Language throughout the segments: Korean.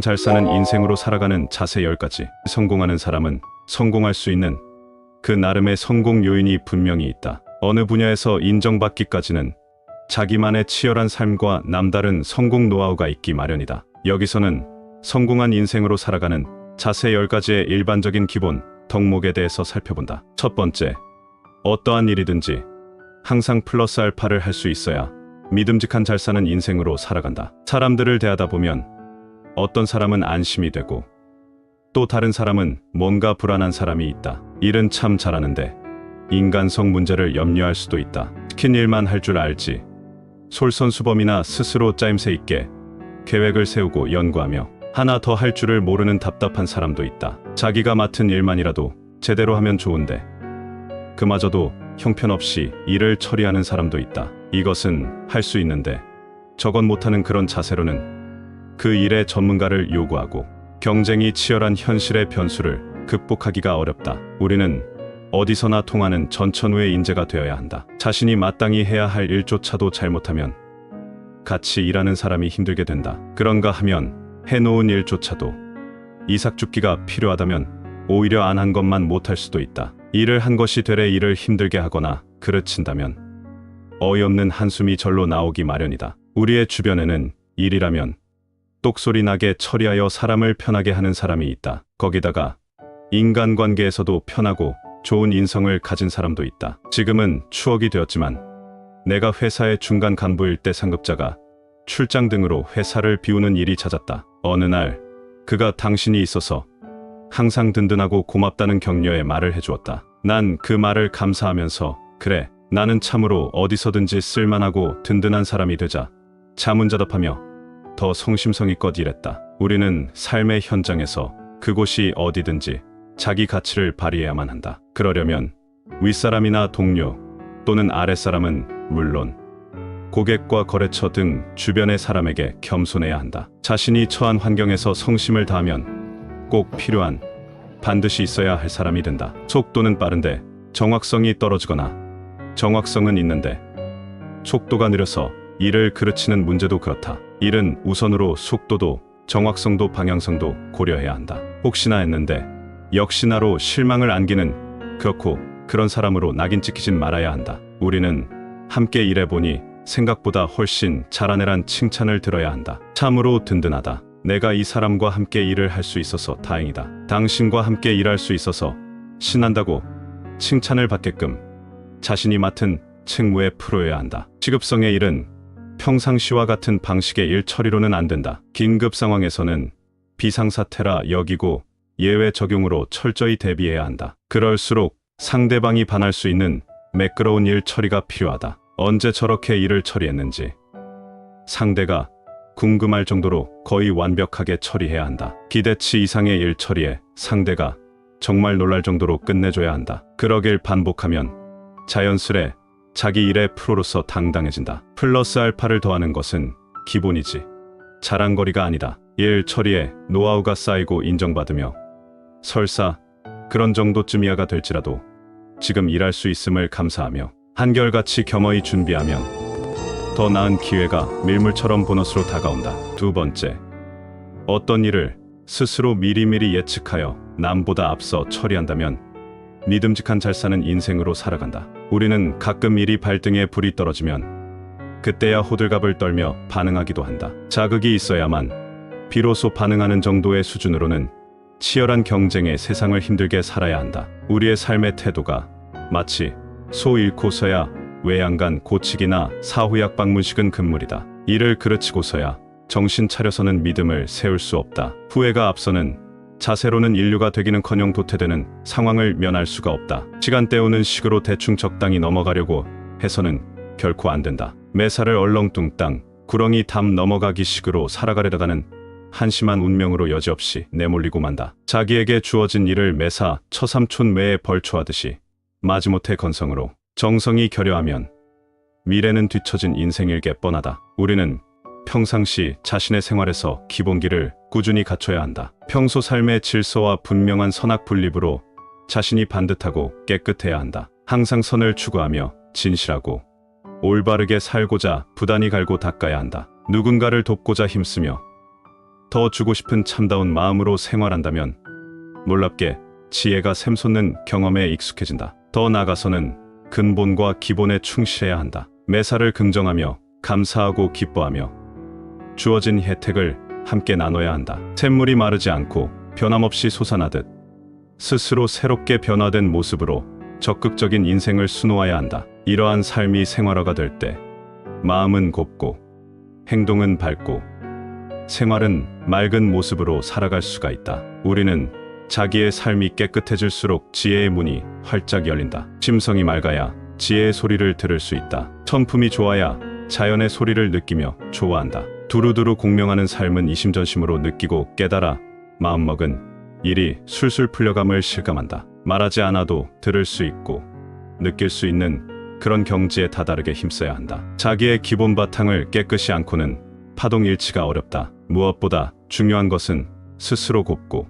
잘 사는 인생으로 살아가는 자세 10가지. 성공하는 사람은 성공할 수 있는 그 나름의 성공 요인이 분명히 있다. 어느 분야에서 인정받기까지는 자기만의 치열한 삶과 남다른 성공 노하우가 있기 마련이다. 여기서는 성공한 인생으로 살아가는 자세 10가지의 일반적인 기본 덕목에 대해서 살펴본다. 첫 번째, 어떠한 일이든지 항상 플러스 알파를 할 수 있어야 믿음직한 잘 사는 인생으로 살아간다. 사람들을 대하다 보면 어떤 사람은 안심이 되고 또 다른 사람은 뭔가 불안한 사람이 있다. 일은 참 잘하는데 인간성 문제를 염려할 수도 있다. 시킨 일만 할 줄 알지 솔선수범이나 스스로 짜임새 있게 계획을 세우고 연구하며 하나 더 할 줄을 모르는 답답한 사람도 있다. 자기가 맡은 일만이라도 제대로 하면 좋은데 그마저도 형편없이 일을 처리하는 사람도 있다. 이것은 할 수 있는데 저건 못하는 그런 자세로는 그 일의 전문가를 요구하고 경쟁이 치열한 현실의 변수를 극복하기가 어렵다. 우리는 어디서나 통하는 전천후의 인재가 되어야 한다. 자신이 마땅히 해야 할 일조차도 잘못하면 같이 일하는 사람이 힘들게 된다. 그런가 하면 해놓은 일조차도 이삭죽기가 필요하다면 오히려 안 한 것만 못할 수도 있다. 일을 한 것이 되레 일을 힘들게 하거나 그르친다면 어이없는 한숨이 절로 나오기 마련이다. 우리의 주변에는 일이라면 똑소리 나게 처리하여 사람을 편하게 하는 사람이 있다. 거기다가 인간관계에서도 편하고 좋은 인성을 가진 사람도 있다. 지금은 추억이 되었지만 내가 회사의 중간 간부일 때 상급자가 출장 등으로 회사를 비우는 일이 잦았다. 어느 날 그가 당신이 있어서 항상 든든하고 고맙다는 격려의 말을 해주었다. 난 그 말을 감사하면서 그래, 나는 참으로 어디서든지 쓸만하고 든든한 사람이 되자 자문자답하며 더 성심성의껏 일했다. 우리는 삶의 현장에서 그곳이 어디든지 자기 가치를 발휘해야만 한다. 그러려면 윗사람이나 동료 또는 아랫사람은 물론 고객과 거래처 등 주변의 사람에게 겸손해야 한다. 자신이 처한 환경에서 성심을 다하면 꼭 필요한, 반드시 있어야 할 사람이 된다. 속도는 빠른데 정확성이 떨어지거나 정확성은 있는데 속도가 느려서 일을 그르치는 문제도 그렇다. 일은 우선으로 속도도 정확성도 방향성도 고려해야 한다. 혹시나 했는데 역시나로 실망을 안기는 그렇고 그런 사람으로 낙인 찍히진 말아야 한다. 우리는 함께 일해보니 생각보다 훨씬 잘하네란 칭찬을 들어야 한다. 참으로 든든하다. 내가 이 사람과 함께 일을 할 수 있어서 다행이다. 당신과 함께 일할 수 있어서 신난다고 칭찬을 받게끔 자신이 맡은 책무에 풀어야 한다. 시급성의 일은 평상시와 같은 방식의 일 처리로는 안 된다. 긴급 상황에서는 비상사태라 여기고 예외 적용으로 철저히 대비해야 한다. 그럴수록 상대방이 반할 수 있는 매끄러운 일 처리가 필요하다. 언제 저렇게 일을 처리했는지 상대가 궁금할 정도로 거의 완벽하게 처리해야 한다. 기대치 이상의 일 처리에 상대가 정말 놀랄 정도로 끝내줘야 한다. 그러길 반복하면 자연스레 자기 일의 프로로서 당당해진다. 플러스 알파를 더하는 것은 기본이지 자랑거리가 아니다. 일 처리에 노하우가 쌓이고 인정받으며 설사 그런 정도쯤이야가 될지라도 지금 일할 수 있음을 감사하며 한결같이 겸허히 준비하면 더 나은 기회가 밀물처럼 보너스로 다가온다. 두 번째, 어떤 일을 스스로 미리미리 예측하여 남보다 앞서 처리한다면 믿음직한 잘 사는 인생으로 살아간다. 우리는 가끔 일이 발등에 불이 떨어지면 그때야 호들갑을 떨며 반응하기도 한다. 자극이 있어야만 비로소 반응하는 정도의 수준으로는 치열한 경쟁에 세상을 힘들게 살아야 한다. 우리의 삶의 태도가 마치 소 잃고서야 외양간 고치기나 사후약 방문식은 금물이다. 일을 그르치고서야 정신 차려서는 믿음을 세울 수 없다. 후회가 앞서는 자세로는 인류가 되기는커녕 도태되는 상황을 면할 수가 없다. 시간 때우는 식으로 대충 적당히 넘어가려고 해서는 결코 안 된다. 매사를 얼렁뚱땅 구렁이 담 넘어가기 식으로 살아가려다가는 한심한 운명으로 여지없이 내몰리고 만다. 자기에게 주어진 일을 매사 처삼촌 매에 벌초하듯이 마지못해 건성으로 정성이 결여하면 미래는 뒤처진 인생일게 뻔하다. 우리는 평상시 자신의 생활에서 기본기를 꾸준히 갖춰야 한다. 평소 삶의 질서와 분명한 선악 분립으로 자신이 반듯하고 깨끗해야 한다. 항상 선을 추구하며 진실하고 올바르게 살고자 부단히 갈고 닦아야 한다. 누군가를 돕고자 힘쓰며 더 주고 싶은 참다운 마음으로 생활한다면 놀랍게 지혜가 샘솟는 경험에 익숙해진다. 더 나아가서는 근본과 기본에 충실해야 한다. 매사를 긍정하며 감사하고 기뻐하며 주어진 혜택을 함께 나눠야 한다. 샘물이 마르지 않고 변함없이 솟아나듯 스스로 새롭게 변화된 모습으로 적극적인 인생을 수놓아야 한다. 이러한 삶이 생활화가 될 때 마음은 곱고 행동은 밝고 생활은 맑은 모습으로 살아갈 수가 있다. 우리는 자기의 삶이 깨끗해질수록 지혜의 문이 활짝 열린다. 심성이 맑아야 지혜의 소리를 들을 수 있다. 천품이 좋아야 자연의 소리를 느끼며 좋아한다. 두루두루 공명하는 삶은 이심전심으로 느끼고 깨달아 마음먹은 일이 술술 풀려감을 실감한다. 말하지 않아도 들을 수 있고 느낄 수 있는 그런 경지에 다다르게 힘써야 한다. 자기의 기본 바탕을 깨끗이 않고는 파동 일치가 어렵다. 무엇보다 중요한 것은 스스로 곱고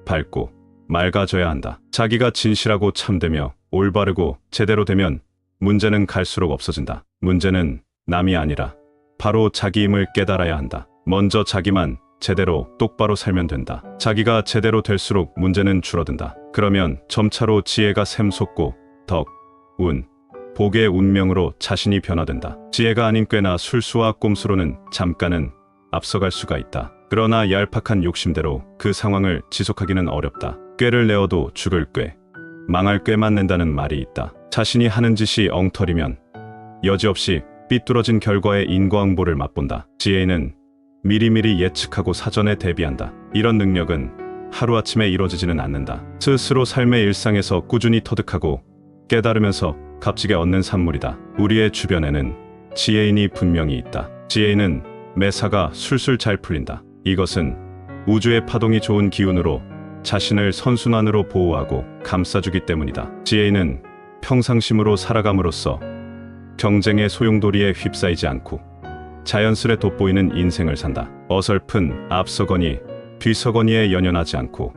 밝고 맑아져야 한다. 자기가 진실하고 참되며 올바르고 제대로 되면 문제는 갈수록 없어진다. 문제는 남이 아니라 바로 자기임을 깨달아야 한다. 먼저 자기만 제대로 똑바로 살면 된다. 자기가 제대로 될수록 문제는 줄어든다. 그러면 점차로 지혜가 샘솟고 덕, 운, 복의 운명으로 자신이 변화된다. 지혜가 아닌 꾀나 술수와 꼼수로는 잠깐은 앞서갈 수가 있다. 그러나 얄팍한 욕심대로 그 상황을 지속하기는 어렵다. 꾀를 내어도 죽을 꾀, 망할 꾀만 낸다는 말이 있다. 자신이 하는 짓이 엉터리면 여지없이 삐뚤어진 결과의 인과응보를 맛본다. 지혜는 미리미리 예측하고 사전에 대비한다. 이런 능력은 하루아침에 이루어지지는 않는다. 스스로 삶의 일상에서 꾸준히 터득하고 깨달으면서 값지게 얻는 산물이다. 우리의 주변에는 지혜인이 분명히 있다. 지혜인은 매사가 술술 잘 풀린다. 이것은 우주의 파동이 좋은 기운으로 자신을 선순환으로 보호하고 감싸주기 때문이다. 지혜인은 평상심으로 살아감으로써 경쟁의 소용돌이에 휩싸이지 않고 자연스레 돋보이는 인생을 산다. 어설픈 앞서거니 뒤서거니에 연연하지 않고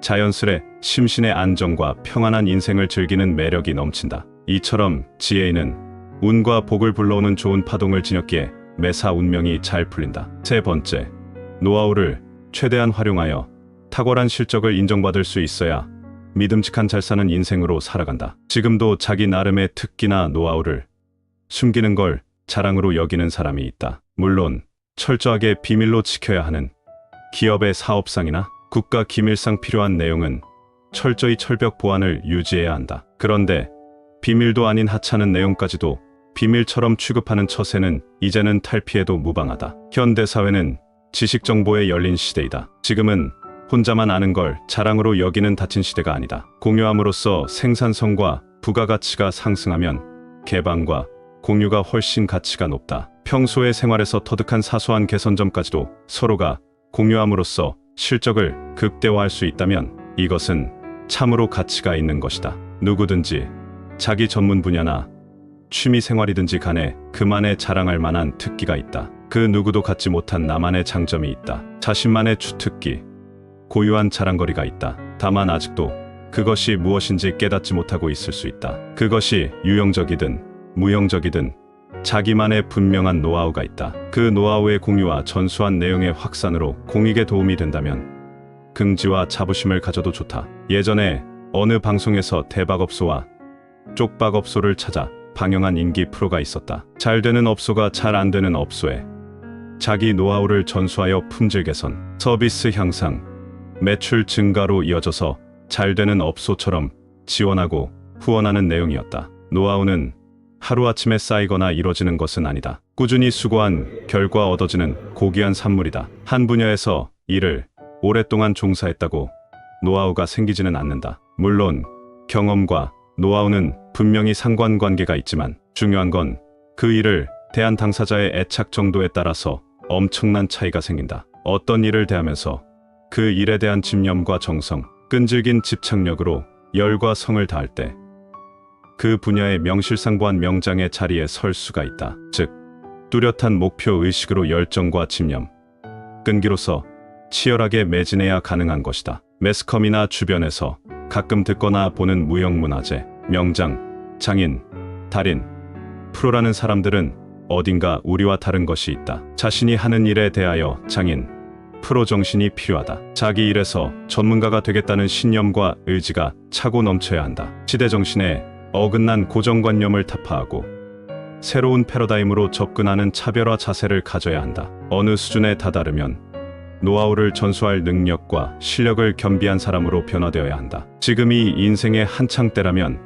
자연스레 심신의 안정과 평안한 인생을 즐기는 매력이 넘친다. 이처럼 지혜인은 운과 복을 불러오는 좋은 파동을 지녔기에 매사 운명이 잘 풀린다. 세 번째, 노하우를 최대한 활용하여 탁월한 실적을 인정받을 수 있어야 믿음직한 잘 사는 인생으로 살아간다. 지금도 자기 나름의 특기나 노하우를 숨기는 걸 자랑으로 여기는 사람이 있다. 물론 철저하게 비밀로 지켜야 하는 기업의 사업상이나 국가 기밀상 필요한 내용은 철저히 철벽 보안을 유지해야 한다. 그런데 비밀도 아닌 하찮은 내용까지도 비밀처럼 취급하는 처세는 이제는 탈피해도 무방하다. 현대사회는 지식정보에 열린 시대이다. 지금은 혼자만 아는 걸 자랑으로 여기는 닫힌 시대가 아니다. 공유함으로써 생산성과 부가가치가 상승하면 개방과 공유가 훨씬 가치가 높다. 평소의 생활에서 터득한 사소한 개선점까지도 서로가 공유함으로써 실적을 극대화할 수 있다면 이것은 참으로 가치가 있는 것이다. 누구든지 자기 전문 분야나 취미 생활이든지 간에 그만의 자랑할 만한 특기가 있다. 그 누구도 갖지 못한 나만의 장점이 있다. 자신만의 주특기, 고유한 자랑거리가 있다. 다만 아직도 그것이 무엇인지 깨닫지 못하고 있을 수 있다. 그것이 유형적이든 무형적이든 자기만의 분명한 노하우가 있다. 그 노하우의 공유와 전수한 내용의 확산으로 공익에 도움이 된다면 긍지와 자부심을 가져도 좋다. 예전에 어느 방송에서 대박업소와 쪽박업소를 찾아 방영한 인기 프로가 있었다. 잘 되는 업소가 잘 안 되는 업소에 자기 노하우를 전수하여 품질 개선, 서비스 향상, 매출 증가로 이어져서 잘 되는 업소처럼 지원하고 후원하는 내용이었다. 노하우는 하루아침에 쌓이거나 이뤄지는 것은 아니다. 꾸준히 수고한 결과 얻어지는 고귀한 산물이다. 한 분야에서 일을 오랫동안 종사했다고 노하우가 생기지는 않는다. 물론 경험과 노하우는 분명히 상관관계가 있지만 중요한 건 그 일을 대한 당사자의 애착 정도에 따라서 엄청난 차이가 생긴다. 어떤 일을 대하면서 그 일에 대한 집념과 정성, 끈질긴 집착력으로 열과 성을 다할 때 그 분야의 명실상부한 명장의 자리에 설 수가 있다. 즉, 뚜렷한 목표 의식으로 열정과 집념, 끈기로서 치열하게 매진해야 가능한 것이다. 매스컴이나 주변에서 가끔 듣거나 보는 무형문화재, 명장, 장인, 달인, 프로라는 사람들은 어딘가 우리와 다른 것이 있다. 자신이 하는 일에 대하여 장인, 프로 정신이 필요하다. 자기 일에서 전문가가 되겠다는 신념과 의지가 차고 넘쳐야 한다. 시대 정신에 어긋난 고정관념을 타파하고 새로운 패러다임으로 접근하는 차별화 자세를 가져야 한다. 어느 수준에 다다르면 노하우를 전수할 능력과 실력을 겸비한 사람으로 변화되어야 한다. 지금이 인생의 한창 때라면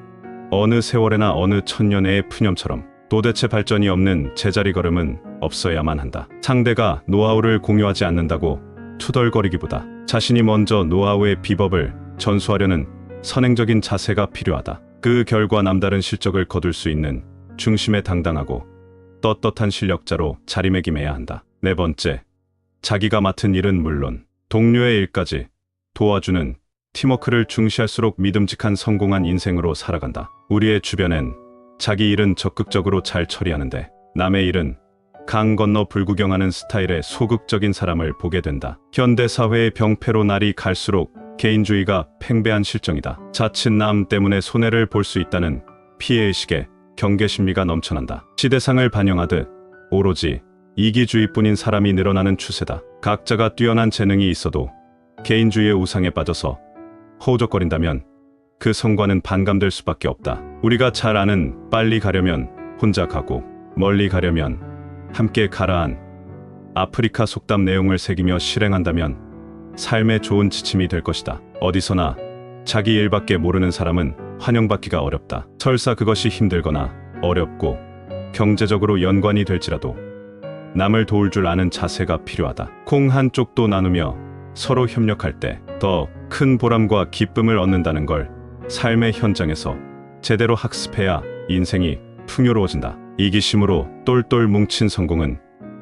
어느 세월에나 어느 천년의 푸념처럼 도대체 발전이 없는 제자리 걸음은 없어야만 한다. 상대가 노하우를 공유하지 않는다고 투덜거리기보다 자신이 먼저 노하우의 비법을 전수하려는 선행적인 자세가 필요하다. 그 결과 남다른 실적을 거둘 수 있는 중심에 당당하고 떳떳한 실력자로 자리매김해야 한다. 네 번째, 자기가 맡은 일은 물론 동료의 일까지 도와주는 팀워크를 중시할수록 믿음직한 성공한 인생으로 살아간다. 우리의 주변엔 자기 일은 적극적으로 잘 처리하는데 남의 일은 강 건너 불구경하는 스타일의 소극적인 사람을 보게 된다. 현대사회의 병폐로 날이 갈수록 개인주의가 팽배한 실정이다. 자칫 남 때문에 손해를 볼 수 있다는 피해의식에 경계심리가 넘쳐난다. 시대상을 반영하듯 오로지 이기주의뿐인 사람이 늘어나는 추세다. 각자가 뛰어난 재능이 있어도 개인주의의 우상에 빠져서 허우적거린다면 그 성과는 반감될 수밖에 없다. 우리가 잘 아는 빨리 가려면 혼자 가고 멀리 가려면 함께 가라한 아프리카 속담 내용을 새기며 실행한다면 삶의 좋은 지침이 될 것이다. 어디서나 자기 일밖에 모르는 사람은 환영받기가 어렵다. 설사 그것이 힘들거나 어렵고 경제적으로 연관이 될지라도 남을 도울 줄 아는 자세가 필요하다. 콩 한 쪽도 나누며 서로 협력할 때 더 큰 보람과 기쁨을 얻는다는 걸 삶의 현장에서 제대로 학습해야 인생이 풍요로워진다. 이기심으로 똘똘 뭉친 성공은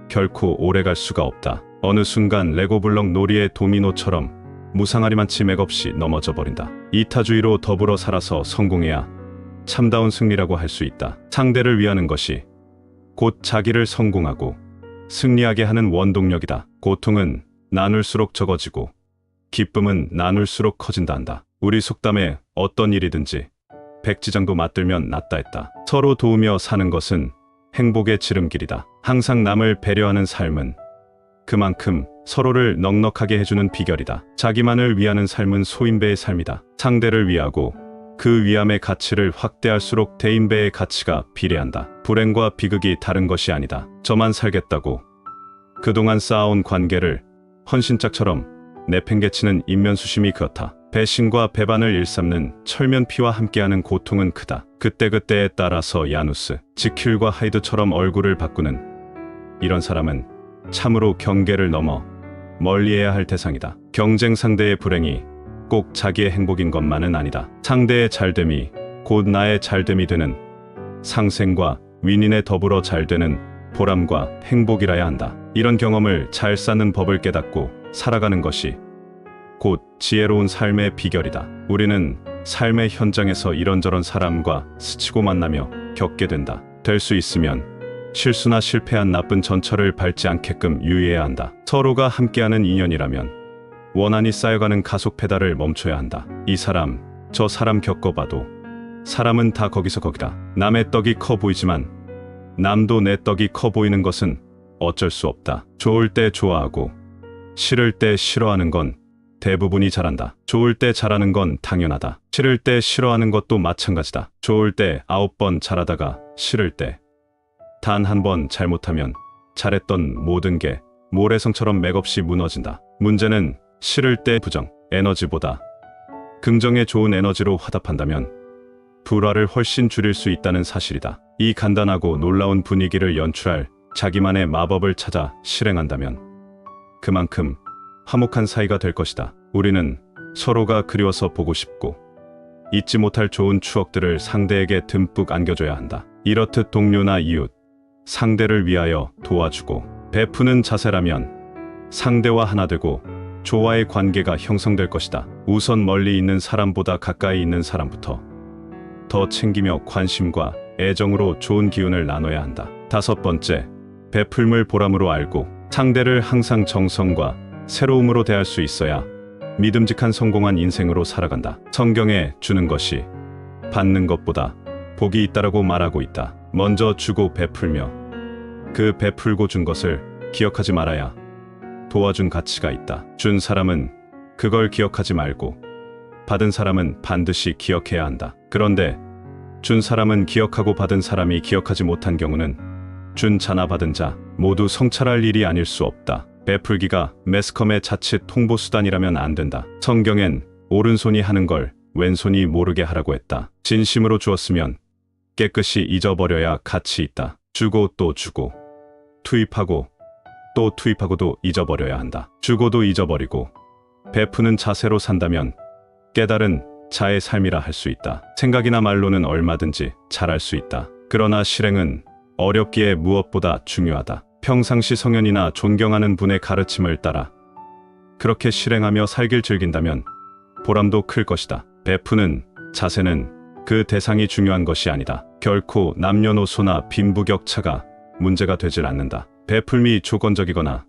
결코 오래갈 수가 없다. 어느 순간 레고블럭 놀이의 도미노처럼 무상하리만치 맥없이 넘어져 버린다. 이타주의로 더불어 살아서 성공해야 참다운 승리라고 할 수 있다. 상대를 위하는 것이 곧 자기를 성공하고 승리하게 하는 원동력이다. 고통은 나눌수록 적어지고 기쁨은 나눌수록 커진다 한다. 우리 속담에 어떤 일이든지 백지장도 맞들면 낫다 했다. 서로 도우며 사는 것은 행복의 지름길이다. 항상 남을 배려하는 삶은 그만큼 서로를 넉넉하게 해주는 비결이다. 자기만을 위하는 삶은 소인배의 삶이다. 상대를 위하고 그 위함의 가치를 확대할수록 대인배의 가치가 비례한다. 불행과 비극이 다른 것이 아니다. 저만 살겠다고 그동안 쌓아온 관계를 헌신짝처럼 내팽개치는 인면수심이 그렇다. 배신과 배반을 일삼는 철면피와 함께하는 고통은 크다. 그때그때에 따라서 야누스, 지킬과 하이드처럼 얼굴을 바꾸는 이런 사람은 참으로 경계를 넘어 멀리해야 할 대상이다. 경쟁 상대의 불행이 꼭 자기의 행복인 것만은 아니다. 상대의 잘됨이 곧 나의 잘됨이 되는 상생과 윈윈에 더불어 잘되는 보람과 행복이라야 한다. 이런 경험을 잘 쌓는 법을 깨닫고 살아가는 것이 곧 지혜로운 삶의 비결이다. 우리는 삶의 현장에서 이런저런 사람과 스치고 만나며 겪게 된다. 될 수 있으면 실수나 실패한 나쁜 전철을 밟지 않게끔 유의해야 한다. 서로가 함께하는 인연이라면 원한이 쌓여가는 가속 페달을 멈춰야 한다. 이 사람, 저 사람 겪어봐도 사람은 다 거기서 거기다. 남의 떡이 커 보이지만 남도 내 떡이 커 보이는 것은 어쩔 수 없다. 좋을 때 좋아하고 싫을 때 싫어하는 건 대부분이 잘한다. 좋을 때 잘하는 건 당연하다. 싫을 때 싫어하는 것도 마찬가지다. 좋을 때 9번 잘하다가 싫을 때 단 한 번 잘못하면 잘했던 모든 게 모래성처럼 맥없이 무너진다. 문제는 싫을 때 부정, 에너지보다 긍정에 좋은 에너지로 화답한다면 불화를 훨씬 줄일 수 있다는 사실이다. 이 간단하고 놀라운 분위기를 연출할 자기만의 마법을 찾아 실행한다면 그만큼 화목한 사이가 될 것이다. 우리는 서로가 그리워서 보고 싶고 잊지 못할 좋은 추억들을 상대에게 듬뿍 안겨줘야 한다. 이렇듯 동료나 이웃, 상대를 위하여 도와주고 베푸는 자세라면 상대와 하나 되고 조화의 관계가 형성될 것이다. 우선 멀리 있는 사람보다 가까이 있는 사람부터 더 챙기며 관심과 애정으로 좋은 기운을 나눠야 한다. 다섯 번째, 베풀물 보람으로 알고 상대를 항상 정성과 새로움으로 대할 수 있어야 믿음직한 성공한 인생으로 살아간다. 성경에 주는 것이 받는 것보다 복이 있다라고 말하고 있다. 먼저 주고 베풀며 그 베풀고 준 것을 기억하지 말아야 도와준 가치가 있다. 준 사람은 그걸 기억하지 말고 받은 사람은 반드시 기억해야 한다. 그런데 준 사람은 기억하고 받은 사람이 기억하지 못한 경우는 준 자나 받은 자 모두 성찰할 일이 아닐 수 없다. 베풀기가 매스컴의 자칫 홍보수단이라면 안 된다. 성경엔 오른손이 하는 걸 왼손이 모르게 하라고 했다. 진심으로 주었으면 깨끗이 잊어버려야 가치 있다. 주고 또 주고 투입하고 또 투입하고도 잊어버려야 한다. 주고도 잊어버리고 베푸는 자세로 산다면 깨달은 자의 삶이라 할 수 있다. 생각이나 말로는 얼마든지 잘할 수 있다. 그러나 실행은 어렵기에 무엇보다 중요하다. 평상시 성현이나 존경하는 분의 가르침을 따라 그렇게 실행하며 살길 즐긴다면 보람도 클 것이다. 베푸는 자세는 그 대상이 중요한 것이 아니다. 결코 남녀노소나 빈부격차가 문제가 되질 않는다. 베풀미 조건적이거나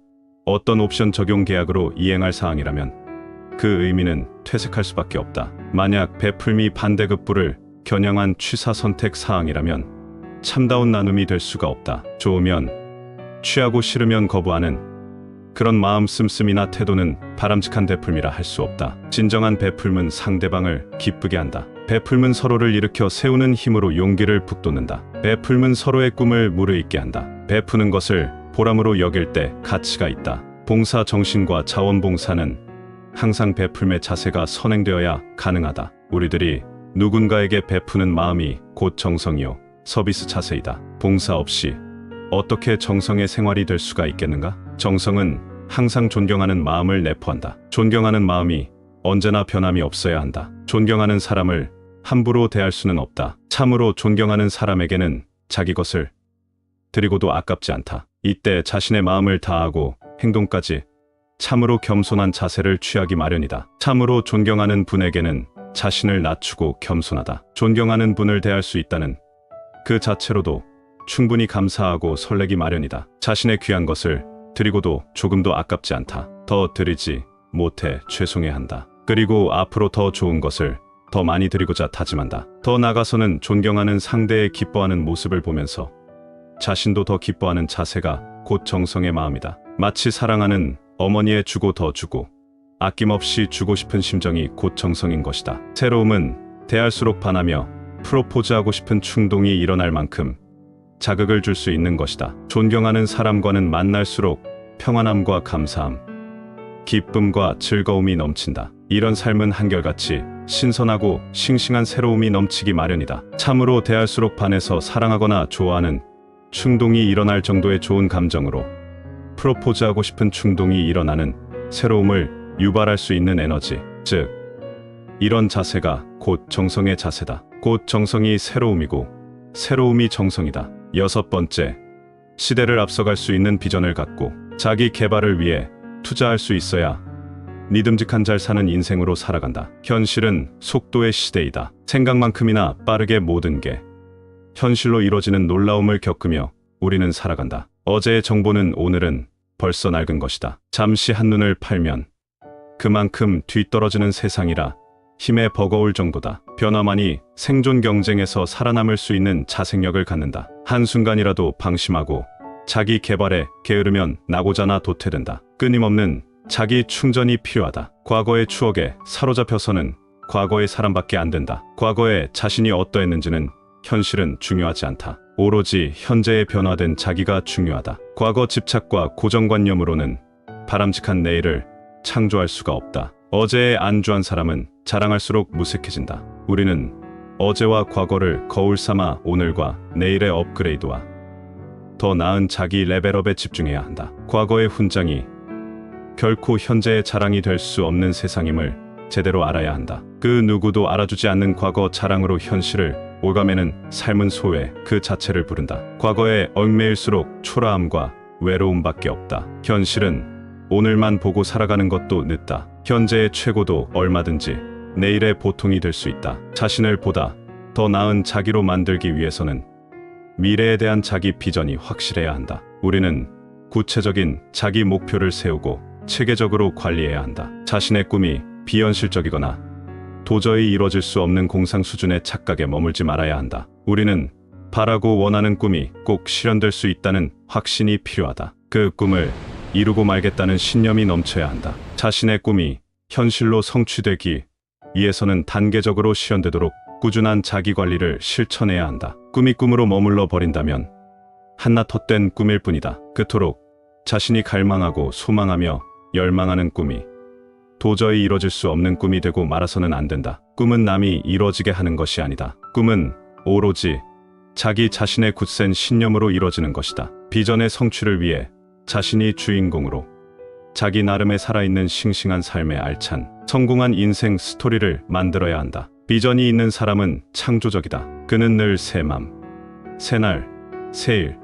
어떤 옵션 적용 계약으로 이행할 사항이라면 그 의미는 퇴색할 수밖에 없다. 만약 베풀미 반대급부를 겨냥한 취사 선택 사항이라면 참다운 나눔이 될 수가 없다. 좋으면 취하고 싫으면 거부하는 그런 마음 씀씀이나 태도는 바람직한 베풀미라 할 수 없다. 진정한 베풀면 상대방을 기쁘게 한다. 베풀면 서로를 일으켜 세우는 힘으로 용기를 북돋는다. 베풀면 서로의 꿈을 무르익게 한다. 베푸는 것을 보람으로 여길 때 가치가 있다. 봉사 정신과 자원봉사는 항상 베풀매 자세가 선행되어야 가능하다. 우리들이 누군가에게 베푸는 마음이 곧 정성이요 서비스 자세이다. 봉사 없이 어떻게 정성의 생활이 될 수가 있겠는가? 정성은 항상 존경하는 마음을 내포한다. 존경하는 마음이 언제나 변함이 없어야 한다. 존경하는 사람을 함부로 대할 수는 없다. 참으로 존경하는 사람에게는 자기 것을 드리고도 아깝지 않다. 이때 자신의 마음을 다하고 행동까지 참으로 겸손한 자세를 취하기 마련이다. 참으로 존경하는 분에게는 자신을 낮추고 겸손하다. 존경하는 분을 대할 수 있다는 그 자체로도 충분히 감사하고 설레기 마련이다. 자신의 귀한 것을 드리고도 조금도 아깝지 않다. 더 드리지 못해 죄송해한다. 그리고 앞으로 더 좋은 것을 더 많이 드리고자 다짐한다. 더 나아가서는 존경하는 상대의 기뻐하는 모습을 보면서 자신도 더 기뻐하는 자세가 곧 정성의 마음이다. 마치 사랑하는 어머니의 주고 더 주고 아낌없이 주고 싶은 심정이 곧 정성인 것이다. 새로움은 대할수록 반하며 프로포즈하고 싶은 충동이 일어날 만큼 자극을 줄 수 있는 것이다. 존경하는 사람과는 만날수록 평안함과 감사함, 기쁨과 즐거움이 넘친다. 이런 삶은 한결같이 신선하고 싱싱한 새로움이 넘치기 마련이다. 참으로 대할수록 반해서 사랑하거나 좋아하는 충동이 일어날 정도의 좋은 감정으로 프로포즈하고 싶은 충동이 일어나는 새로움을 유발할 수 있는 에너지, 즉 이런 자세가 곧 정성의 자세다. 곧 정성이 새로움이고 새로움이 정성이다. 6번째, 시대를 앞서갈 수 있는 비전을 갖고 자기 개발을 위해 투자할 수 있어야 믿음직한 잘 사는 인생으로 살아간다. 현실은 속도의 시대이다. 생각만큼이나 빠르게 모든 게 현실로 이루어지는 놀라움을 겪으며 우리는 살아간다. 어제의 정보는 오늘은 벌써 낡은 것이다. 잠시 한눈을 팔면 그만큼 뒤떨어지는 세상이라 힘에 버거울 정도다. 변화만이 생존 경쟁에서 살아남을 수 있는 자생력을 갖는다. 한순간이라도 방심하고 자기 개발에 게으르면 나고자나 도태된다. 끊임없는 자기 충전이 필요하다. 과거의 추억에 사로잡혀서는 과거의 사람밖에 안 된다. 과거에 자신이 어떠했는지는 현실은 중요하지 않다. 오로지 현재에 변화된 자기가 중요하다. 과거 집착과 고정관념으로는 바람직한 내일을 창조할 수가 없다. 어제에 안주한 사람은 자랑할수록 무색해진다. 우리는 어제와 과거를 거울 삼아 오늘과 내일의 업그레이드와 더 나은 자기 레벨업에 집중해야 한다. 과거의 훈장이 결코 현재의 자랑이 될 수 없는 세상임을 제대로 알아야 한다. 그 누구도 알아주지 않는 과거 자랑으로 현실을 올가매는 삶은 소외 그 자체를 부른다. 과거에 얽매일수록 초라함과 외로움밖에 없다. 현실은 오늘만 보고 살아가는 것도 늦다. 현재의 최고도 얼마든지 내일의 보통이 될 수 있다. 자신을 보다 더 나은 자기로 만들기 위해서는 미래에 대한 자기 비전이 확실해야 한다. 우리는 구체적인 자기 목표를 세우고 체계적으로 관리해야 한다. 자신의 꿈이 비현실적이거나 도저히 이뤄질 수 없는 공상 수준의 착각에 머물지 말아야 한다. 우리는 바라고 원하는 꿈이 꼭 실현될 수 있다는 확신이 필요하다. 그 꿈을 이루고 말겠다는 신념이 넘쳐야 한다. 자신의 꿈이 현실로 성취되기 위해서는 단계적으로 실현되도록 꾸준한 자기관리를 실천해야 한다. 꿈이 꿈으로 머물러 버린다면 한낱 헛된 꿈일 뿐이다. 그토록 자신이 갈망하고 소망하며 열망하는 꿈이 도저히 이뤄질 수 없는 꿈이 되고 말아서는 안 된다. 꿈은 남이 이뤄지게 하는 것이 아니다. 꿈은 오로지 자기 자신의 굳센 신념으로 이뤄지는 것이다. 비전의 성취를 위해 자신이 주인공으로 자기 나름의 살아있는 싱싱한 삶에 알찬 성공한 인생 스토리를 만들어야 한다. 비전이 있는 사람은 창조적이다. 그는 늘 새 맘, 새 날, 새 일,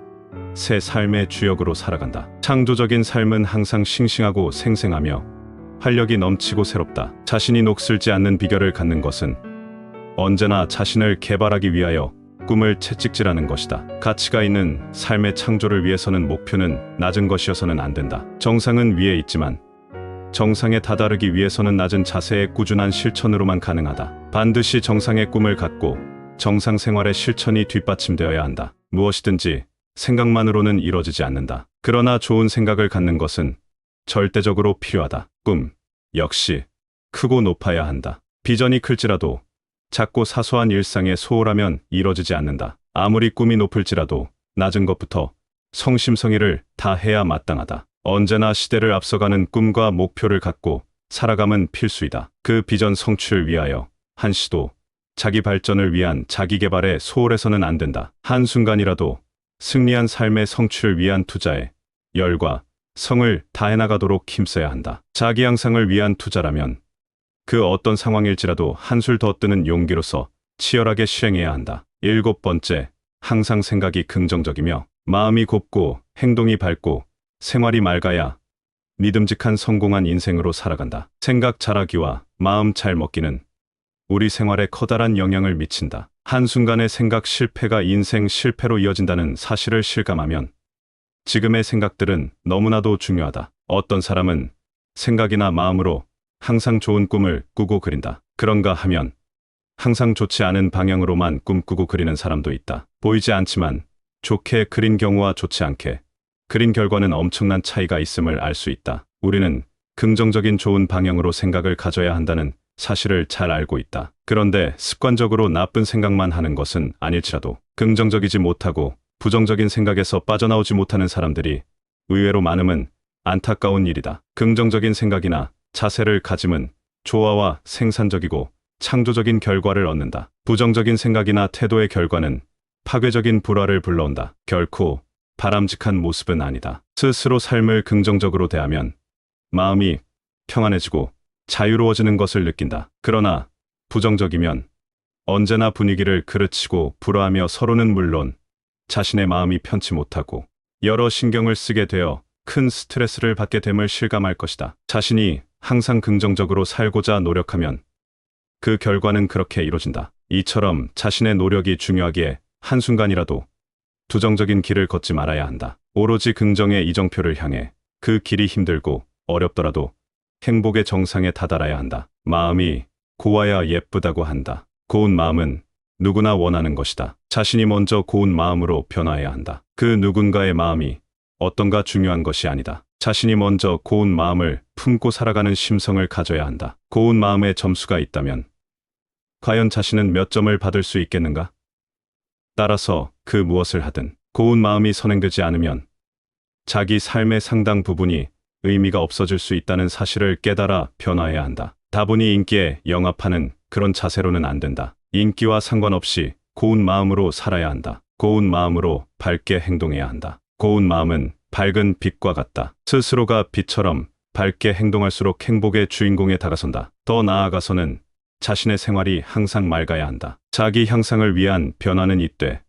새 삶의 주역으로 살아간다. 창조적인 삶은 항상 싱싱하고 생생하며 활력이 넘치고 새롭다. 자신이 녹슬지 않는 비결을 갖는 것은 언제나 자신을 개발하기 위하여 꿈을 채찍질하는 것이다. 가치가 있는 삶의 창조를 위해서는 목표는 낮은 것이어서는 안 된다. 정상은 위에 있지만 정상에 다다르기 위해서는 낮은 자세의 꾸준한 실천으로만 가능하다. 반드시 정상의 꿈을 갖고 정상 생활의 실천이 뒷받침되어야 한다. 무엇이든지 생각만으로는 이루어지지 않는다. 그러나 좋은 생각을 갖는 것은 절대적으로 필요하다. 꿈 역시 크고 높아야 한다. 비전이 클지라도 작고 사소한 일상에 소홀하면 이뤄지지 않는다. 아무리 꿈이 높을지라도 낮은 것부터 성심성의를 다해야 마땅하다. 언제나 시대를 앞서가는 꿈과 목표를 갖고 살아감은 필수이다. 그 비전 성취를 위하여 한시도 자기 발전을 위한 자기 개발에 소홀해서는 안 된다. 한순간이라도 승리한 삶의 성취를 위한 투자에 열과 성을 다해 나가도록 힘써야 한다. 자기 향상을 위한 투자라면 그 어떤 상황일지라도 한술 더 뜨는 용기로서 치열하게 실행해야 한다. 7번째, 항상 생각이 긍정적이며 마음이 곱고 행동이 밝고 생활이 맑아야 믿음직한 성공한 인생으로 살아간다. 생각 잘하기와 마음 잘 먹기는 우리 생활에 커다란 영향을 미친다. 한순간의 생각 실패가 인생 실패로 이어진다는 사실을 실감하면 지금의 생각들은 너무나도 중요하다. 어떤 사람은 생각이나 마음으로 항상 좋은 꿈을 꾸고 그린다. 그런가 하면 항상 좋지 않은 방향으로만 꿈꾸고 그리는 사람도 있다. 보이지 않지만 좋게 그린 경우와 좋지 않게 그린 결과는 엄청난 차이가 있음을 알 수 있다. 우리는 긍정적인 좋은 방향으로 생각을 가져야 한다는 사실을 잘 알고 있다. 그런데 습관적으로 나쁜 생각만 하는 것은 아닐지라도 긍정적이지 못하고 부정적인 생각에서 빠져나오지 못하는 사람들이 의외로 많음은 안타까운 일이다. 긍정적인 생각이나 자세를 가짐은 조화와 생산적이고 창조적인 결과를 얻는다. 부정적인 생각이나 태도의 결과는 파괴적인 불화를 불러온다. 결코 바람직한 모습은 아니다. 스스로 삶을 긍정적으로 대하면 마음이 평안해지고 자유로워지는 것을 느낀다. 그러나 부정적이면 언제나 분위기를 그르치고 불화하며 서로는 물론 자신의 마음이 편치 못하고 여러 신경을 쓰게 되어 큰 스트레스를 받게 됨을 실감할 것이다. 자신이 항상 긍정적으로 살고자 노력하면 그 결과는 그렇게 이루어진다. 이처럼 자신의 노력이 중요하기에 한순간이라도 부정적인 길을 걷지 말아야 한다. 오로지 긍정의 이정표를 향해 그 길이 힘들고 어렵더라도 행복의 정상에 다다라야 한다. 마음이 고와야 예쁘다고 한다. 고운 마음은 누구나 원하는 것이다. 자신이 먼저 고운 마음으로 변화해야 한다. 그 누군가의 마음이 어떤가 중요한 것이 아니다. 자신이 먼저 고운 마음을 품고 살아가는 심성을 가져야 한다. 고운 마음에 점수가 있다면 과연 자신은 몇 점을 받을 수 있겠는가? 따라서 그 무엇을 하든 고운 마음이 선행되지 않으면 자기 삶의 상당 부분이 의미가 없어질 수 있다는 사실을 깨달아 변화해야 한다. 다분히 인기에 영합하는 그런 자세로는 안 된다. 인기와 상관없이 고운 마음으로 살아야 한다. 고운 마음으로 밝게 행동해야 한다. 고운 마음은 밝은 빛과 같다. 스스로가 빛처럼 밝게 행동할수록 행복의 주인공에 다가선다. 더 나아가서는 자신의 생활이 항상 맑아야 한다. 자기 향상을 위한 변화는 있되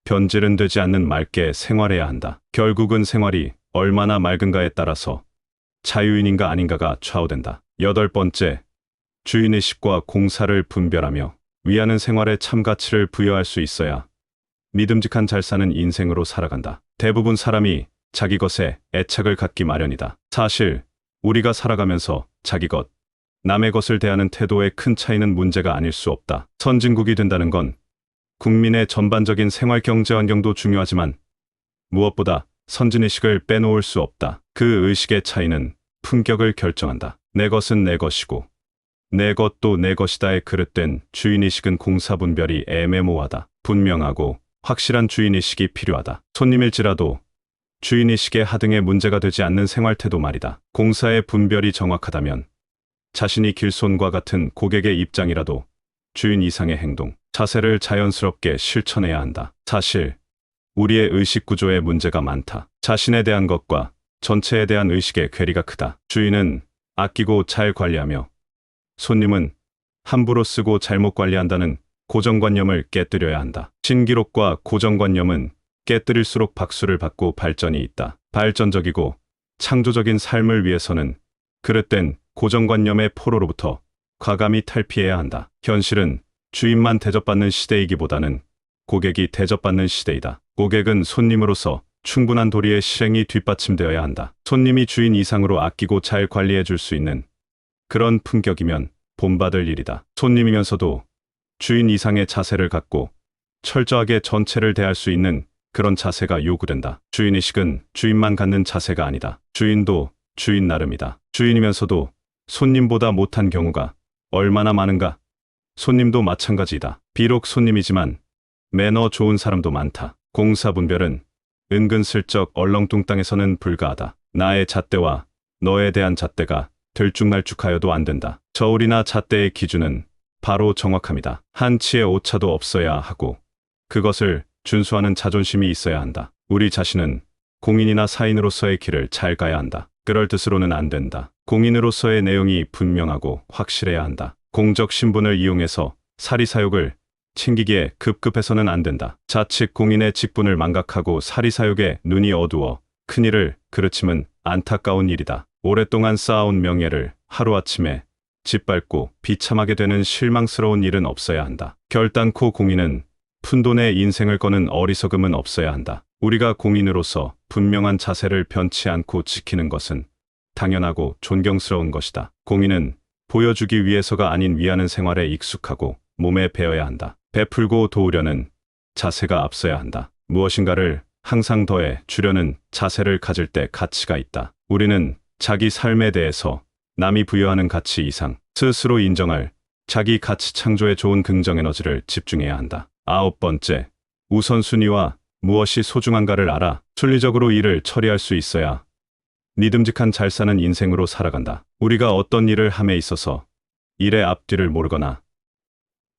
변질은 되지 않는 맑게 생활해야 한다. 결국은 생활이 얼마나 맑은가에 따라서 자유인인가 아닌가가 좌우된다. 8번째, 주인의식과 공사를 분별하며 위하는 생활에 참 가치를 부여할 수 있어야 믿음직한 잘 사는 인생으로 살아간다. 대부분 사람이 자기 것에 애착을 갖기 마련이다. 사실 우리가 살아가면서 자기 것, 남의 것을 대하는 태도의 큰 차이는 문제가 아닐 수 없다. 선진국이 된다는 건 국민의 전반적인 생활 경제 환경도 중요하지만 무엇보다 선진의식을 빼놓을 수 없다. 그 의식의 차이는 품격을 결정한다. 내 것은 내 것이고 내 것도 내 것이다에 그릇된 주인의식은 공사분별이 애매모호하다. 분명하고 확실한 주인의식이 필요하다. 손님일지라도 주인의식의 하등에 문제가 되지 않는 생활태도 말이다. 공사의 분별이 정확하다면 자신이 길손과 같은 고객의 입장이라도 주인 이상의 행동, 자세를 자연스럽게 실천해야 한다. 사실 우리의 의식 구조에 문제가 많다. 자신에 대한 것과 전체에 대한 의식의 괴리가 크다. 주인은 아끼고 잘 관리하며 손님은 함부로 쓰고 잘못 관리한다는 고정관념을 깨뜨려야 한다. 신기록과 고정관념은 깨뜨릴수록 박수를 받고 발전이 있다. 발전적이고 창조적인 삶을 위해서는 그릇된 고정관념의 포로로부터 과감히 탈피해야 한다. 현실은 주인만 대접받는 시대이기보다는 고객이 대접받는 시대이다. 고객은 손님으로서 충분한 도리의 실행이 뒷받침되어야 한다. 손님이 주인 이상으로 아끼고 잘 관리해 줄 수 있는 그런 품격이면 본받을 일이다. 손님이면서도 주인 이상의 자세를 갖고 철저하게 전체를 대할 수 있는 그런 자세가 요구된다. 주인의식은 주인만 갖는 자세가 아니다. 주인도 주인 나름이다. 주인이면서도 손님보다 못한 경우가 얼마나 많은가? 손님도 마찬가지이다. 비록 손님이지만 매너 좋은 사람도 많다. 공사분별은 은근슬쩍 얼렁뚱땅해서는 불가하다. 나의 잣대와 너에 대한 잣대가 들쭉날쭉하여도 안 된다. 저울이나 잣대의 기준은 바로 정확함이다. 한치의 오차도 없어야 하고 그것을 준수하는 자존심이 있어야 한다. 우리 자신은 공인이나 사인으로서의 길을 잘 가야 한다. 그럴 뜻으로는 안 된다. 공인으로서의 내용이 분명하고 확실해야 한다. 공적 신분을 이용해서 사리사욕을 챙기기에 급급해서는 안 된다. 자칫 공인의 직분을 망각하고 사리사욕에 눈이 어두워 큰일을 그르침은 안타까운 일이다. 오랫동안 쌓아온 명예를 하루아침에 짓밟고 비참하게 되는 실망스러운 일은 없어야 한다. 결단코 공인은 푼돈의 인생을 거는 어리석음은 없어야 한다. 우리가 공인으로서 분명한 자세를 변치 않고 지키는 것은 당연하고 존경스러운 것이다. 공인은 보여주기 위해서가 아닌 위하는 생활에 익숙하고 몸에 배어야 한다. 베풀고 도우려는 자세가 앞서야 한다. 무엇인가를 항상 더해 주려는 자세를 가질 때 가치가 있다. 우리는 자기 삶에 대해서 남이 부여하는 가치 이상 스스로 인정할 자기 가치 창조에 좋은 긍정 에너지를 집중해야 한다. 9번째, 우선순위와 무엇이 소중한가를 알아. 순리적으로 일을 처리할 수 있어야 믿음직한 잘 사는 인생으로 살아간다. 우리가 어떤 일을 함에 있어서 일의 앞뒤를 모르거나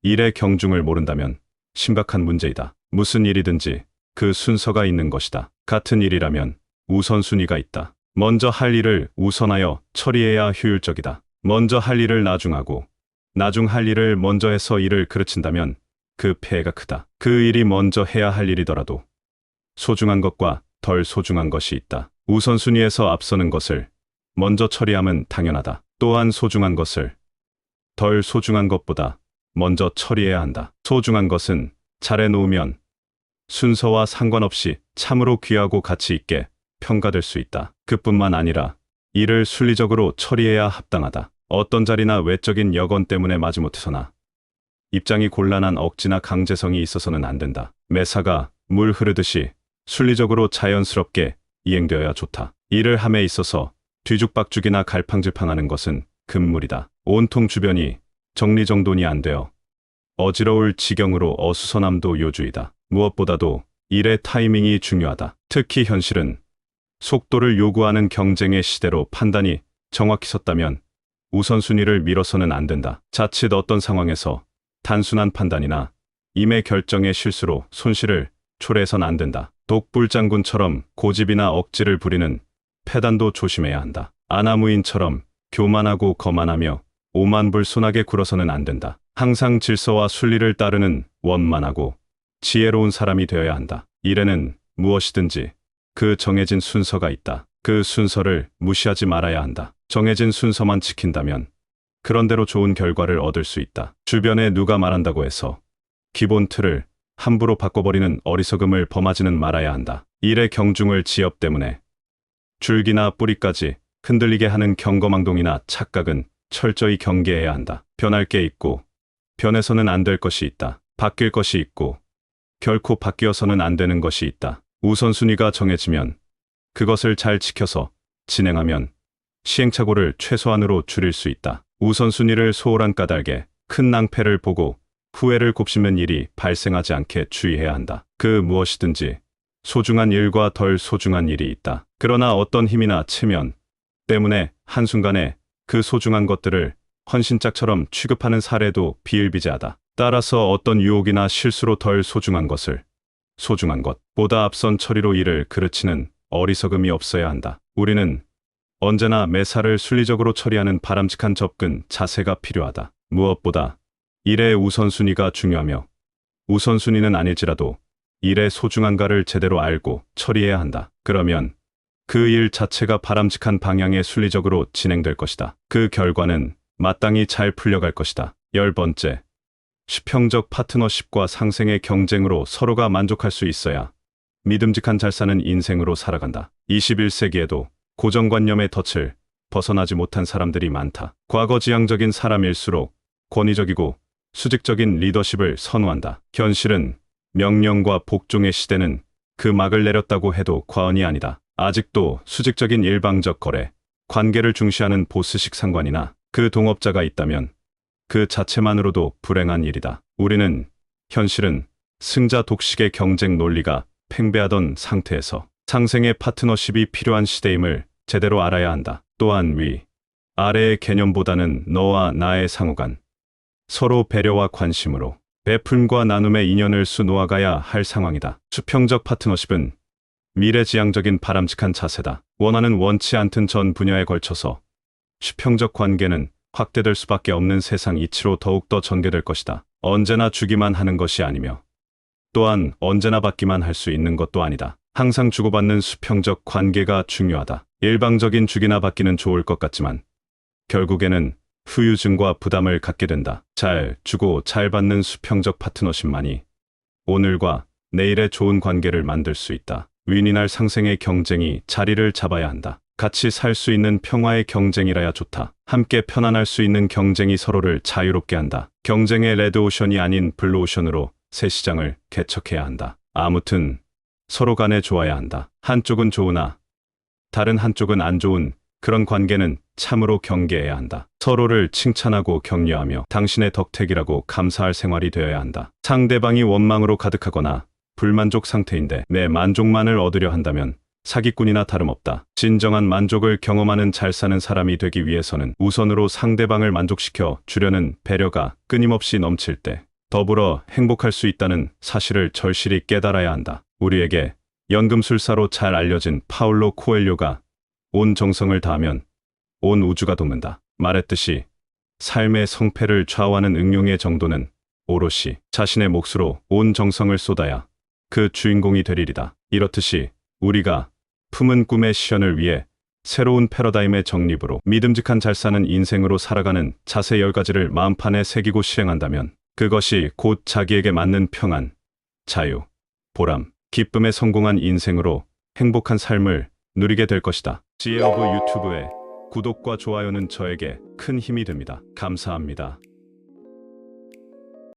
일의 경중을 모른다면 심각한 문제이다. 무슨 일이든지 그 순서가 있는 것이다. 같은 일이라면 우선순위가 있다. 먼저 할 일을 우선하여 처리해야 효율적이다. 먼저 할 일을 나중하고 나중 할 일을 먼저 해서 일을 그르친다면 그 폐해가 크다. 그 일이 먼저 해야 할 일이더라도 소중한 것과 덜 소중한 것이 있다. 우선순위에서 앞서는 것을 먼저 처리함은 당연하다. 또한 소중한 것을 덜 소중한 것보다 먼저 처리해야 한다. 소중한 것은 잘해놓으면 순서와 상관없이 참으로 귀하고 가치 있게 평가될 수 있다. 그뿐만 아니라 일을 순리적으로 처리해야 합당하다. 어떤 자리나 외적인 여건 때문에 마지못해서나 입장이 곤란한 억지나 강제성이 있어서는 안 된다. 매사가 물 흐르듯이 순리적으로 자연스럽게 이행되어야 좋다. 일을 함에 있어서 뒤죽박죽이나 갈팡질팡하는 것은 금물이다. 온통 주변이 정리정돈이 안 되어 어지러울 지경으로 어수선함도 요주이다. 무엇보다도 일의 타이밍이 중요하다. 특히 현실은 속도를 요구하는 경쟁의 시대로 판단이 정확히 섰다면 우선순위를 밀어서는 안 된다. 자칫 어떤 상황에서 단순한 판단이나 임의 결정의 실수로 손실을 초래해선 안 된다. 독불장군처럼 고집이나 억지를 부리는 패단도 조심해야 한다. 아나무인처럼 교만하고 거만하며 오만불손하게 굴어서는 안 된다. 항상 질서와 순리를 따르는 원만하고 지혜로운 사람이 되어야 한다. 일에는 무엇이든지 그 정해진 순서가 있다. 그 순서를 무시하지 말아야 한다. 정해진 순서만 지킨다면 그런대로 좋은 결과를 얻을 수 있다. 주변에 누가 말한다고 해서 기본 틀을 함부로 바꿔버리는 어리석음을 범하지는 말아야 한다. 일의 경중을 지엽 때문에 줄기나 뿌리까지 흔들리게 하는 경거망동이나 착각은 철저히 경계해야 한다. 변할 게 있고 변해서는 안 될 것이 있다. 바뀔 것이 있고 결코 바뀌어서는 안 되는 것이 있다. 우선순위가 정해지면 그것을 잘 지켜서 진행하면 시행착오를 최소한으로 줄일 수 있다. 우선순위를 소홀한 까닭에 큰 낭패를 보고 후회를 곱씹는 일이 발생하지 않게 주의해야 한다. 그 무엇이든지 소중한 일과 덜 소중한 일이 있다. 그러나 어떤 힘이나 체면 때문에 한순간에 그 소중한 것들을 헌신짝처럼 취급하는 사례도 비일비재하다. 따라서 어떤 유혹이나 실수로 덜 소중한 것을 소중한 것보다 앞선 처리로 일을 그르치는 어리석음이 없어야 한다. 우리는 언제나 매사를 순리적으로 처리하는 바람직한 접근 자세가 필요하다. 무엇보다 일의 우선순위가 중요하며 우선순위는 아닐지라도 일의 소중한가를 제대로 알고 처리해야 한다. 그러면 그 일 자체가 바람직한 방향에 순리적으로 진행될 것이다. 그 결과는 마땅히 잘 풀려갈 것이다. 10번째, 수평적 파트너십과 상생의 경쟁으로 서로가 만족할 수 있어야 믿음직한 잘 사는 인생으로 살아간다. 21세기에도 고정관념의 덫을 벗어나지 못한 사람들이 많다. 과거지향적인 사람일수록 권위적이고 수직적인 리더십을 선호한다. 현실은 명령과 복종의 시대는 그 막을 내렸다고 해도 과언이 아니다. 아직도 수직적인 일방적 거래, 관계를 중시하는 보스식 상관이나 그 동업자가 있다면 그 자체만으로도 불행한 일이다. 우리는 현실은 승자 독식의 경쟁 논리가 팽배하던 상태에서 상생의 파트너십이 필요한 시대임을 제대로 알아야 한다. 또한 위, 아래의 개념보다는 너와 나의 상호간, 서로 배려와 관심으로 베풀과 나눔의 인연을 수놓아가야 할 상황이다. 수평적 파트너십은 미래지향적인 바람직한 자세다. 원하는 원치 않든 전 분야에 걸쳐서 수평적 관계는 확대될 수밖에 없는 세상 이치로 더욱더 전개될 것이다. 언제나 주기만 하는 것이 아니며 또한 언제나 받기만 할 수 있는 것도 아니다. 항상 주고받는 수평적 관계가 중요하다. 일방적인 주기나 받기는 좋을 것 같지만 결국에는 후유증과 부담을 갖게 된다. 잘 주고 잘 받는 수평적 파트너십만이 오늘과 내일의 좋은 관계를 만들 수 있다. 윈이날 상생의 경쟁이 자리를 잡아야 한다. 같이 살 수 있는 평화의 경쟁이라야 좋다. 함께 편안할 수 있는 경쟁이 서로를 자유롭게 한다. 경쟁의 레드오션이 아닌 블루오션으로 새 시장을 개척해야 한다. 아무튼 서로 간에 좋아야 한다. 한쪽은 좋으나 다른 한쪽은 안 좋은 그런 관계는 참으로 경계해야 한다. 서로를 칭찬하고 격려하며 당신의 덕택이라고 감사할 생활이 되어야 한다. 상대방이 원망으로 가득하거나 불만족 상태인데 내 만족만을 얻으려 한다면 사기꾼이나 다름없다. 진정한 만족을 경험하는 잘 사는 사람이 되기 위해서는 우선으로 상대방을 만족시켜 주려는 배려가 끊임없이 넘칠 때 더불어 행복할 수 있다는 사실을 절실히 깨달아야 한다. 우리에게 연금술사로 잘 알려진 파울로 코엘료가 온 정성을 다하면 온 우주가 돕는다 말했듯이 삶의 성패를 좌우하는 응용의 정도는 오롯이 자신의 몫으로 온 정성을 쏟아야 그 주인공이 되리리다. 이렇듯이 우리가 품은 꿈의 실현을 위해 새로운 패러다임의 정립으로 믿음직한 잘 사는 인생으로 살아가는 자세 10가지를 마음판에 새기고 실행한다면 그것이 곧 자기에게 맞는 평안, 자유, 보람, 기쁨에 성공한 인생으로 행복한 삶을 누리게 될 것이다. 지혜오브 유튜브의 구독과 좋아요는 저에게 큰 힘이 됩니다. 감사합니다.